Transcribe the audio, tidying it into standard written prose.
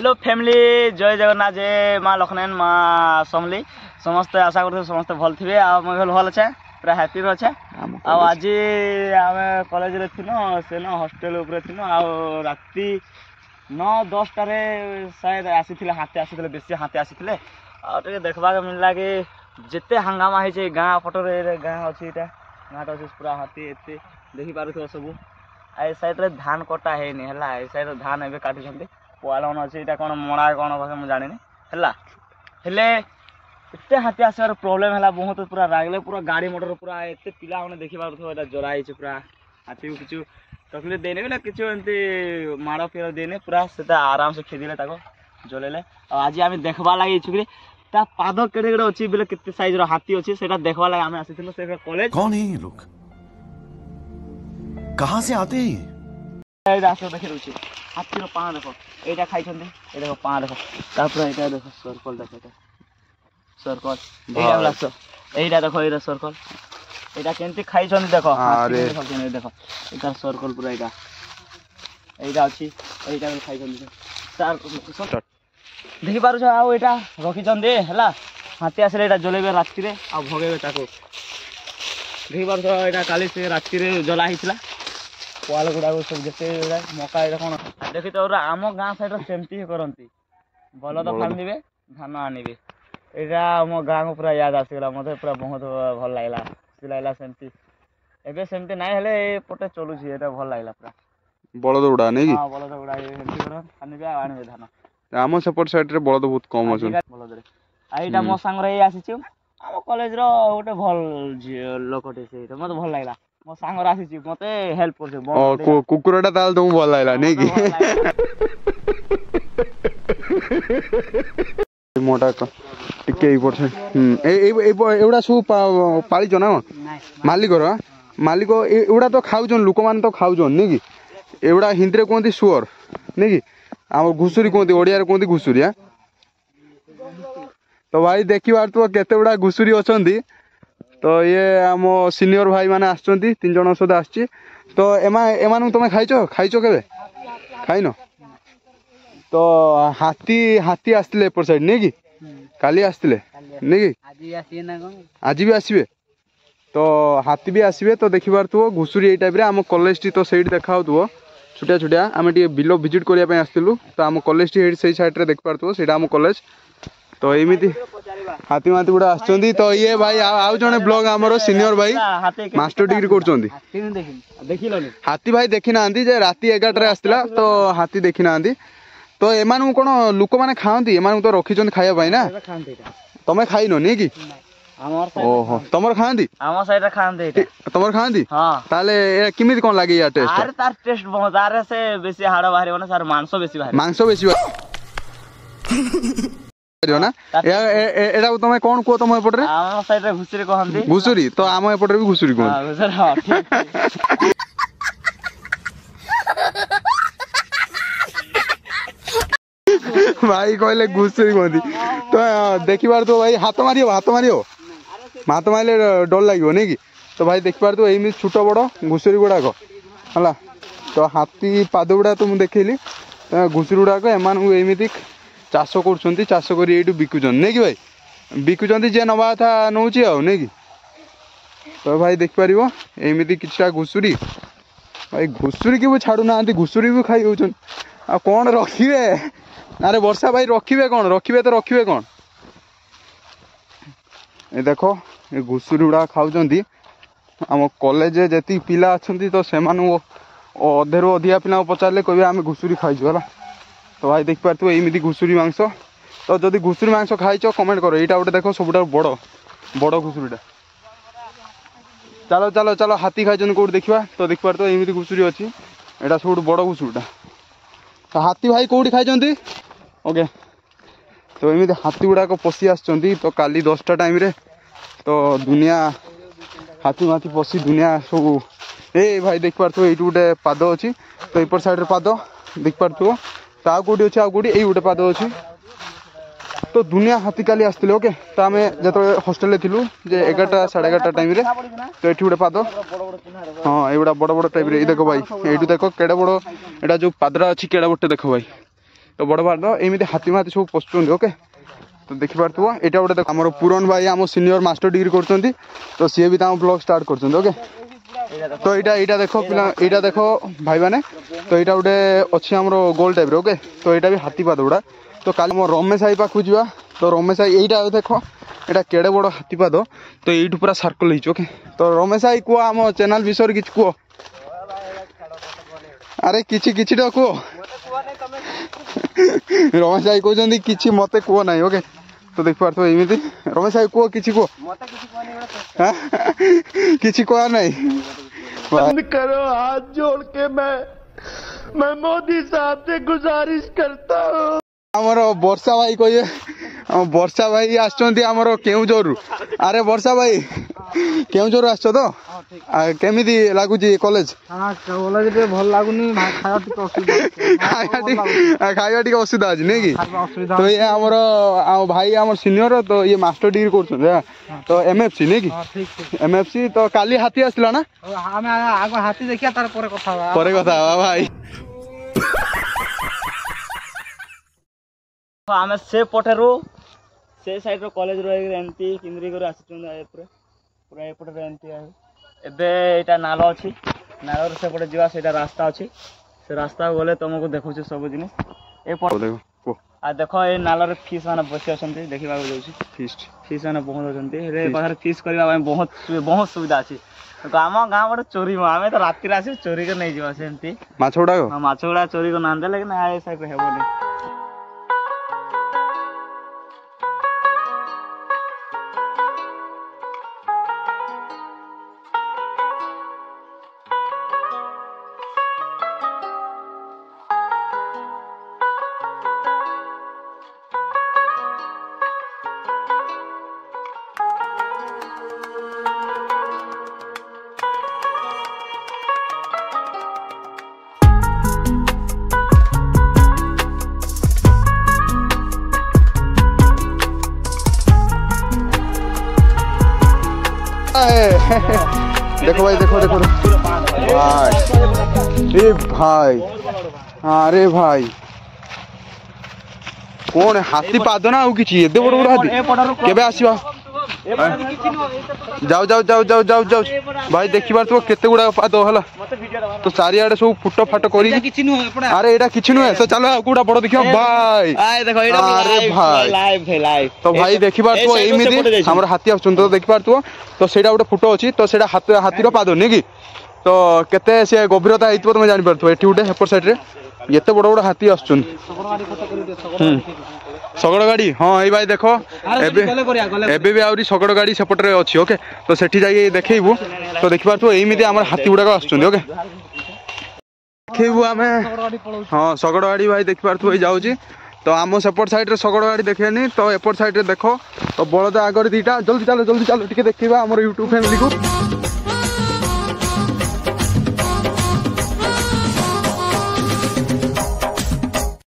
hello family जय जगन्नाथ जय माँ लखनन माँ समली समस्ते आशा करते समस्ते भल थे भल अच्छे पूरा हैप्पी अच्छे आज आम कॉलेज रे थी से हॉस्टेल थी राति 9-10 शायद आसी हाथी आसी बेसी हाथी आसी देखा मिलला कि जिते हंगामा है गाँ पटरे गाँ अच्छी गाँ अच्छी पूरा हाथी एत देखी पार सब आई साइड धान कटा है साइड धान एवं काटुंट पुआल अच्छे यहाँ कौन मड़ा कौन मुझे जानी हेले एत हाथी आसबार प्रोब्लेम है बहुत पूरा रागले पूरा गाड़ी मोटर पूरा एत पिला मैंने देखी पार जराई पूरा हाथी को किसी तकलीफ देने ना कि माड़ फेर देने पूरा से आराम से खेदिले जलैले आज आम देखवा लगे इच्छुक पाद केड़े केड़े अच्छी बोले केते साइज हाथी अच्छी से देखवा लगे आम आसी कॉलेज कौन है ये लोग कहाँ से आते हैं देखी रोचे हाथी पाँ देख यहाँ खाई देखो पाँ देख तापर देख सर्कल देख सर्कल यहीटा देख ये सर्कल यहाँ केमती खाई देख देख ये सर्कल पूरा यहाँ अच्छी यहीटा खाई देखी पार आईटा रखी है हाथी आसे यहाँ जलैबे राति आ भगेबे देखी पार यहाँ काली से राति जला पुआल गुड़ा सब जिते मका कौन देखी तो आम गाँ साइड सेमती करती बलद फांदे धान आनबे यहाँ आम गाँ को पूरा याद आसीगला मत पूरा बहुत भल लगला सेमती एबे सेमती नाई हेले पटे चलुची ये भल लगला पूरा बलद गुड़ा नहीं हां बलद गुड़ा आनबे आनबे धान आम सेपट साइड रे बलद बहुत कम अछि बलद रे आईटा मो संग रे आसीछु आम कॉलेज रो गोटे भल लोकटे से मत भल लगला मो सांगर आसी मते हेल्प करछे कुकुरटा ताल तुम भल लागला नै कि मोटा टिके परछे एउडा सु पाली छ ना मालिक रो मालिक एउडा तो खाउजन लोक मान तो खाउजन नै कि एउडा हिंदरे कोंती सुअर नै कि हम घुसुरी कोंती ओडिया रे कोंती घुसुरी आ तो भाई देखिबार तो केते उडा घुसुरी अछंती तो ये आम सीनियर भाई माने आछंती 3 जण सदा आछी तो एमान तुम खाइचो केबे खाइन तो हाथी आसले एपर साइड नै कि काली आसले नै कि आज भी आसीबे तो हाथी भी आसीबे तो देखिबार तो घुसुरी ए टाइप रे आम कॉलेज टी तो सेठी देखाउ तो छुटिया छुटिया आम टी बिलो विजिट करिया पे आस्तिलु तो आम कॉलेज टी सही साइड रे देख पारतो सेटा आम कॉलेज तो एमिति हाथी माथी गुड़ा आछंती तो ये भाई आउ जने ब्लॉग हमरो सीनियर भाई मास्टर डिग्री करछंती हाथी भाई देखि नांदी जे राती 11 रे आस्तिला तो हाथी देखि नांदी तो एमानु कोन लोक माने खांती एमानु तो रखी छन खाया भाई ना तमे खाइनो नै कि ओहो तमर खांती हमर साइड रे खांती तमर खांती हां ताले किमिति कोन लागे या टेस्ट अरे तार टेस्ट बहुत आरे से बेसी हाड़ बाहरी होना सर मांस बेसी ना एटा तुम कौन कह तुम एपटे आम साइड रे घुसुरी कहंती घुसुरी तो आम एपटे भी घुसुरी कहंती हां घुसुरी हां ठीक भाई कहले घुसुरी कहंती तो देखिबार तो भाई हाथ मारियो मारले डर लागियो नै कि तो भाई देखिबार तो एमी छोट बड़ घुसुरी गुडाक हला तो हाथी पाद गुडा तो मु देखैली घुसुरी गुडाक एमान एमिति चाष कर चाष कर बिकुचन नहीं कि भाई बिकुचन जे नवा था नौची आ नहीं कि तो भाई देखिपर एमती किछटा घुसुरी भाई घुसुरी की भी छाड़ू ना घुसुरी भी खाई होचन आ कौन रखिए अरे वर्षा भाई रखिए कौन रखिए तो रखिए कौन ए देखो ये घुसुरी गुड़ा खाऊंट आम कॉलेज जी पिला अच्छा तो से अधे अधिका पिला पचारे कहे आम घुसुरी खाईचु है तो भाई देख पार एमती घुसुरी मांस तो जदि घुसुरी मांस खाइच कमेंट कर यहाँ गोटे देख सब बड़ बड़ घुसुरीटा चलो चलो चलो हाथी खाई कौट देखा तो देख पार तो एमती घुसुरी अच्छी यहाँ सब बड़ घुसुरीटा तो हाथी भाई कौटी खाई ओके तो एमती हाथी गुड़ाक पशि आस तो काली 10टा टाइम रे तो दुनिया हाथी माथी पशि दुनिया सब ए भाई देख पार ये गोटे पाद अच्छी तो एपर साइड पाद देख पार तो आउ कौटी अच्छे आउ कौटी यही गोटे पाद अच्छी तो दुनिया हाथी काली आसते ओके तो आम जो हस्टेल थिलु जे 11टा 11:30 टाइम रे तो ये गोटे पाद हाँ ये बड़ बड़ टाइप रे देखो भाई ये देखो केड़े बड़ एटा जो पादरा अच्छी केड़ा बटे देखो भाई तो बड़ पाद एमती हाथी माथी सब पशुंट ओके तो देखि पारथुव एटा गोटे आमर पूरन भाई आम सीनियर मास्टर डिग्री करछंती तो सी भी ब्लॉग स्टार्ट करछंती ओके तो यहाँ देखो पिला यहाँ देखो भाई मैंने तो यहाँ गोटे अच्छी आम गोल टाइप ओके तो यहाँ भी हाथीपाद गुड़ा तो काली रमेश भाई पाखु जा तो रमेश भाई यहाँ देख यहाँ केड़े बड़ हाथीपाद तो ये पूरा सर्कल ओके तो रमेश भाई कह आम चैनल विषय कि कह अरे किछि कह रमेश भाई कहते कि मत कह ना ओके तो देख पार एमती रमेश भाई कह कि किसी कह नहीं बंद करो हाथ जोड़ के मैं मोदी साहब से गुजारिश करता हूँ आमर वर्षा भाई कहे वर्षा भाई आमर केउझर अरे वर्षा भाई केउझर आस तो केमी लगुच कॉलेज कॉलेज भल लगुनि खाଇବା ଟିକେ ଅସୁବିଧା ଅଛି ନାଇଁ କି तो ये आमर भाई आमर सीनियर तो ये मास्टर डिग्री कर तो एमएफसी नहीं कि एमएफसी तो काली हाथी आसला ना आमे आगो हाथी देखिया तार परे कथा भाई आमे से पटेरु से साइड रो कॉलेज रो एमती किंद्री कर आसिचुन एपरे पूरा एपटे एमती एबे एटा नालो अछि नालो रे सेपटे जीवा सेटा रास्ता अछि से रास्ता गले तुमको देखौ छ सब जिनिस ए देखो आ देखो ए नालो रे फिश माने बसि अछंती देखिबा को जाउछि फिश माने बहुत अछंती रे बाहर फिश करबा में बहुत सुविधा अछि तो आम गाँव बड़े चोरी आमे तो राति रे आसी चोरी के नहीं जीवा सेमती माछ उडा माछ उडा चोरी को नांदे लेकिन आ साइड रे हेबोनी देखो भाई देखो भाई ए भाई अरे भाई कौन हाथी पाद ना आउ किछि एदे बड़ बड़ हाथी केबे आसीबा जाओ जाओ जाओ जाओ जाओ जाओ भाई देखि बार तो केते गुडा पाद हला तो चारियाडे सब फुटो फाटो करी अरे एटा किछि नु से चलो गुडा बड़ देखियो भाई आय देखो एटा अरे भाई लाइव तो भाई देखि बार तो एमिदी हमर हाथी आछन तो देखि बार तो सेटा गोटे फुटो अछि तो सेटा हाथी रो पाद नै कि तो केते से गभीरता हेतबो तुम जानि परथो एठी उठे हेपर साइड रे एते बड़ बड़ हाथी आछन शगड़ गाड़ी हाँ ये भाई देखो एबे भी आउरी शगड़ गाड़ी सेपट रे अछि ओके तो सेठी जाई देखैबु तो देखि पारथो एमिदी हमर हाथी गुडा को आछन ओके देखैबु हमें हाँ शगड़ गाड़ी भाई देखि पारथो जाउची तो आम सेपट साइड रे शगड़ गाड़ी देखेनी तो एपट साइड रे देखो तो बलद आगर दीटा जल्दी चलो टिके देखिबा हमर YouTube फैमिली को